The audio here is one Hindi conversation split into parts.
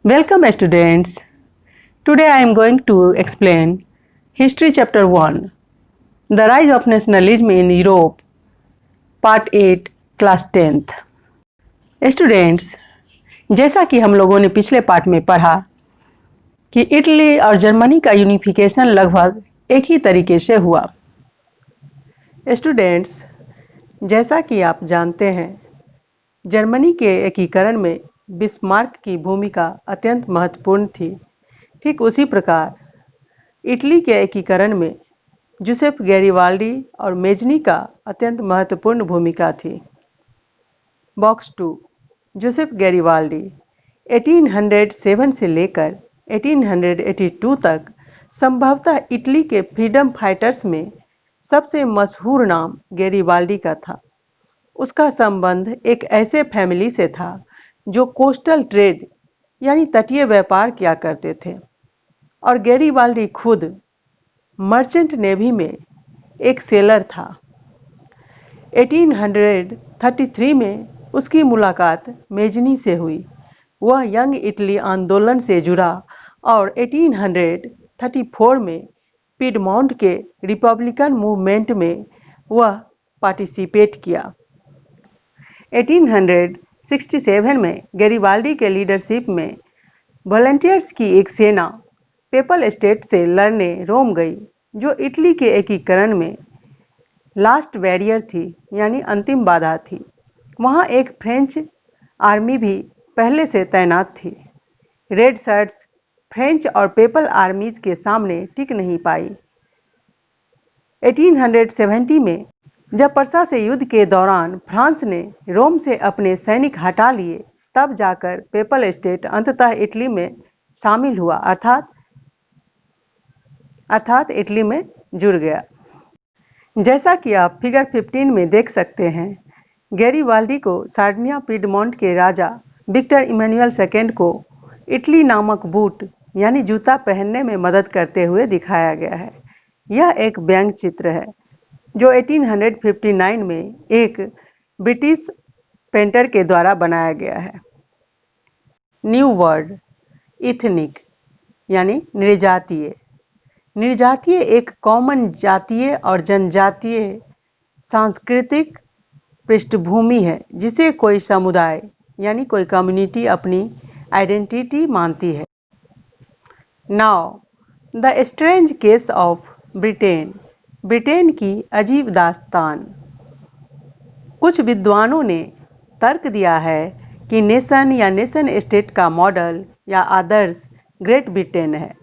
Welcome students. Today I am going to explain History Chapter 1, The Rise of Nationalism in Europe, Part 8, Class 10th. Students, जैसा कि हम लोगों ने पिछले पार्ट में पढ़ा कि इटली और जर्मनी का यूनिफिकेशन लगभग एक ही तरीके से हुआ। स्टूडेंट्स, जैसा कि आप जानते हैं, जर्मनी के एकीकरण में बिस्मार्क की भूमिका अत्यंत महत्वपूर्ण थी। ठीक उसी प्रकार इटली के एकीकरण में जूसेफ गैरिबाल्डी और मेजनी का अत्यंत महत्वपूर्ण भूमिका थी। बॉक्स 2, जूसेफ गैरिबाल्डी 1807 से लेकर 1882 तक संभवतः इटली के फ्रीडम फाइटर्स में सबसे मशहूर नाम गैरिबाल्डी का था। उसका संबंध एक ऐसे फैमिली से था जो कोस्टल ट्रेड यानी तटीय व्यापार किया करते थे, और गैरिबाल्डी खुद मर्चेंट नेवी में एक सेलर था। 1833 में उसकी मुलाकात मेजनी से हुई। वह यंग इटली आंदोलन से जुड़ा और 1834 में पिडमॉन्ट के रिपब्लिकन मूवमेंट में वह पार्टिसिपेट किया। 1867 में गैरिबाल्डी के लीडरशिप में वॉलंटियर्स की एक सेना पेपल स्टेट से लड़ने रोम गई, जो इटली के एकीकरण में लास्ट बैरियर थी यानी अंतिम बाधा थी। वहाँ एक फ्रेंच आर्मी भी पहले से तैनात थी। रेड शर्ट्स फ्रेंच और पेपल आर्मीज के सामने टिक नहीं पाई। 1870 में जब पर्सा से युद्ध के दौरान फ्रांस ने रोम से अपने सैनिक हटा लिए, तब जाकर पेपल स्टेट अंततः इटली में शामिल हुआ, अर्थात इटली में जुड़ गया। जैसा कि आप फिगर 15 में देख सकते हैं, गैरिबाल्डी को सार्डिनिया पिडमॉन्ट के राजा विक्टर इमैनुअल II को इटली नामक बूट यानी जूता पहनने में मदद करते हुए दिखाया गया है। यह एक व्यंग्य चित्र है जो 1859 में एक ब्रिटिश पेंटर के द्वारा बनाया गया है। न्यू वर्ड इथनिक यानी निर्जातीय। निर्जातीय एक कॉमन जातीय और जनजातीय सांस्कृतिक पृष्ठभूमि है जिसे कोई समुदाय यानी कोई कम्युनिटी अपनी आइडेंटिटी मानती है। Now the strange case of Britain. Britain की अजीब दास्तान। कुछ विद्वानों ने तर्क दिया है कि नेशन या नेशन स्टेट का मॉडल या आदर्श ग्रेट ब्रिटेन है।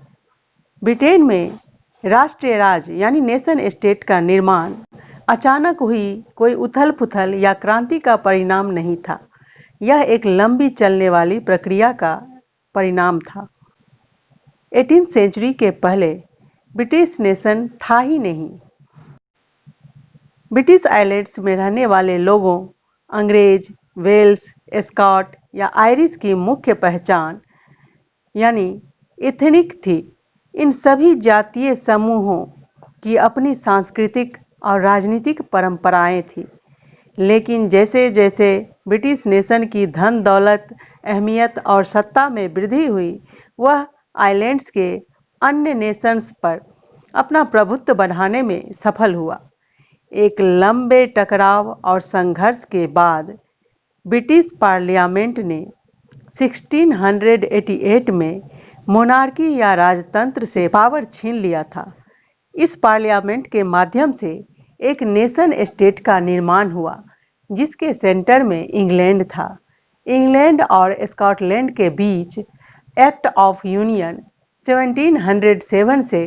ब्रिटेन में राष्ट्रीय राज्य यानी नेशन स्टेट का निर्माण अचानक हुई कोई उथल पुथल या क्रांति का परिणाम नहीं था। यह एक लंबी चलने वाली प्रक्रिया का परिणाम था। 18वीं सेंचुरी के पहले ब्रिटिश नेशन था ही नहीं। ब्रिटिश आइलैंड्स में रहने वाले लोगों, अंग्रेज, वेल्स, स्कॉट या आयरिश की मुख्य पहचान यानी एथनिक थी। इन सभी जातीय समूहों की अपनी सांस्कृतिक और राजनीतिक परंपराएं थी, लेकिन जैसे जैसे ब्रिटिश नेशन की धन दौलत, अहमियत और सत्ता में वृद्धि हुई, वह आइलैंड्स के अन्य नेशंस पर अपना प्रभुत्व बढ़ाने में सफल हुआ। एक लंबे टकराव और संघर्ष के बाद ब्रिटिश पार्लियामेंट ने 1688 में मोनार्की या राजतंत्र से पावर छीन लिया था। इस पार्लियामेंट के माध्यम से एक नेशन स्टेट का निर्माण हुआ जिसके सेंटर में इंग्लैंड था। इंग्लैंड और स्कॉटलैंड के बीच एक्ट ऑफ यूनियन 1707 से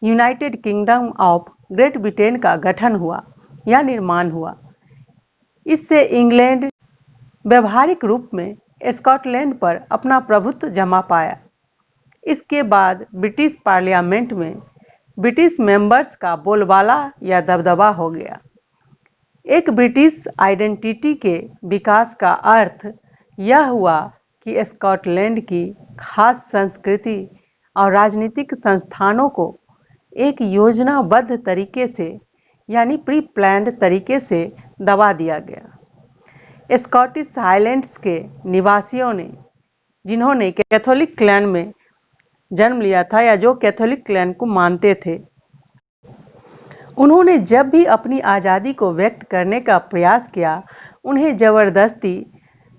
United kingdom of great Britain का गठन हुआ या निर्माण हुआ। इससे इंग्लैंड व्यवहारिक रूप में स्कॉटलैंड पर अपना प्रभुत्व जमा पाया। इसके बाद ब्रिटिश पार्लियामेंट में ब्रिटिश मेंबर्स का बोलबाला या दबदबा हो गया। एक ब्रिटिश आइडेंटिटी के विकास का अर्थ यह हुआ कि स्कॉटलैंड की खास संस्कृति और राजनीतिक संस्थानों को एक योजनाबद्ध तरीके से यानी प्री प्लान्ड तरीके से दबा दिया गया। स्कॉटिश हाईलैंड्स के निवासियों ने, जिन्होंने कैथोलिक क्लैन में जन्म लिया था या जो कैथोलिक क्लैन को मानते थे, उन्होंने जब भी अपनी आज़ादी को व्यक्त करने का प्रयास किया, उन्हें ज़बरदस्ती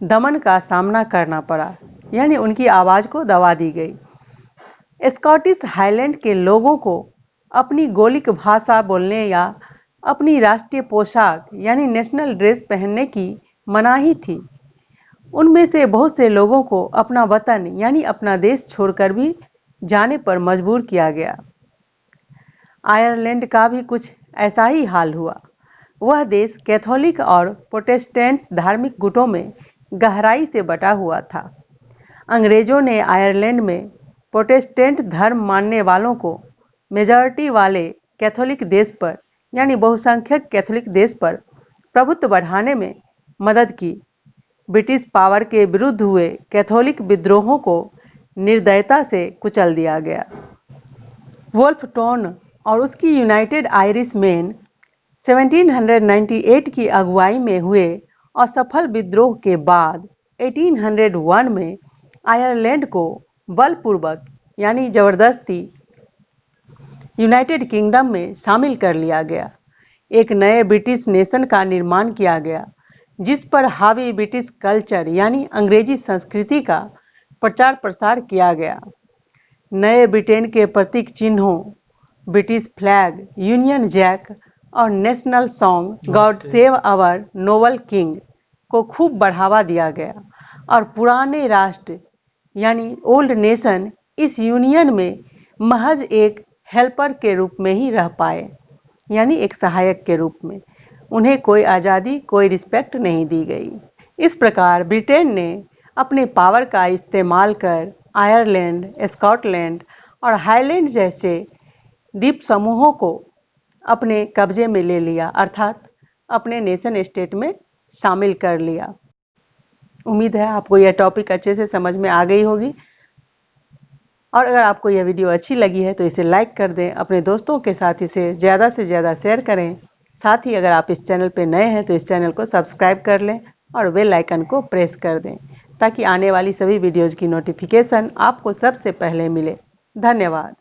दमन का सामना करना पड़ा, यानी उनकी आवाज़ को दबा दी गई। स्कॉटिश हाईलैंड के लोगों को अपनी गोलिक भाषा बोलने या अपनी राष्ट्रीय पोशाक यानी नेशनल ड्रेस पहनने की मनाही थी। उनमें से बहुत से लोगों को अपना वतन यानी अपना देश छोड़कर भी जाने पर मजबूर किया गया। आयरलैंड का भी कुछ ऐसा ही हाल हुआ। वह देश कैथोलिक और प्रोटेस्टेंट धार्मिक गुटों में गहराई से बटा हुआ था। अंग्रेजों ने आयरलैंड में प्रोटेस्टेंट धर्म मानने वालों को मेजॉरिटी वाले कैथोलिक देश पर यानी बहुसंख्यक कैथोलिक देश पर प्रभुत्व बढ़ाने में मदद की। ब्रिटिश पावर के विरुद्ध हुए कैथोलिक विद्रोहों को निर्दयता से कुचल दिया गया। वुल्फ टोन और उसकी यूनाइटेड आयरिश मैन 1798 की अगुवाई में हुए असफल विद्रोह के बाद 1801 में आयरलैंड को बलपूर्वक यानी जबरदस्ती यूनाइटेड किंगडम में शामिल कर लिया गया। एक नए ब्रिटिश नेशन का निर्माण किया गया, जिस पर हावी ब्रिटिश कल्चर यानी अंग्रेजी संस्कृति का प्रचार प्रसार किया गया। नए ब्रिटेन के प्रतीक चिन्हों ब्रिटिश फ्लैग, यूनियन जैक और national song God save our noble king को खूब बढ़ावा दिया गया और पुराने राष्ट्र यानी ओल्ड नेशन इस यूनियन में महज एक हेल्पर के रूप में ही रह पाए, यानी एक सहायक के रूप में। उन्हें कोई आज़ादी, कोई रिस्पेक्ट नहीं दी गई। इस प्रकार ब्रिटेन ने अपने पावर का इस्तेमाल कर आयरलैंड, स्कॉटलैंड और हाईलैंड जैसे द्वीप समूहों को अपने कब्जे में ले लिया, अर्थात अपने नेशन स्टेट में शामिल कर लिया। उम्मीद है आपको यह टॉपिक अच्छे से समझ में आ गई होगी, और अगर आपको यह वीडियो अच्छी लगी है तो इसे लाइक कर दें, अपने दोस्तों के साथ इसे ज़्यादा से ज़्यादा शेयर करें। साथ ही अगर आप इस चैनल पर नए हैं तो इस चैनल को सब्सक्राइब कर लें और बेल आइकन को प्रेस कर दें, ताकि आने वाली सभी वीडियोज़ की नोटिफिकेशन आपको सबसे पहले मिले। धन्यवाद।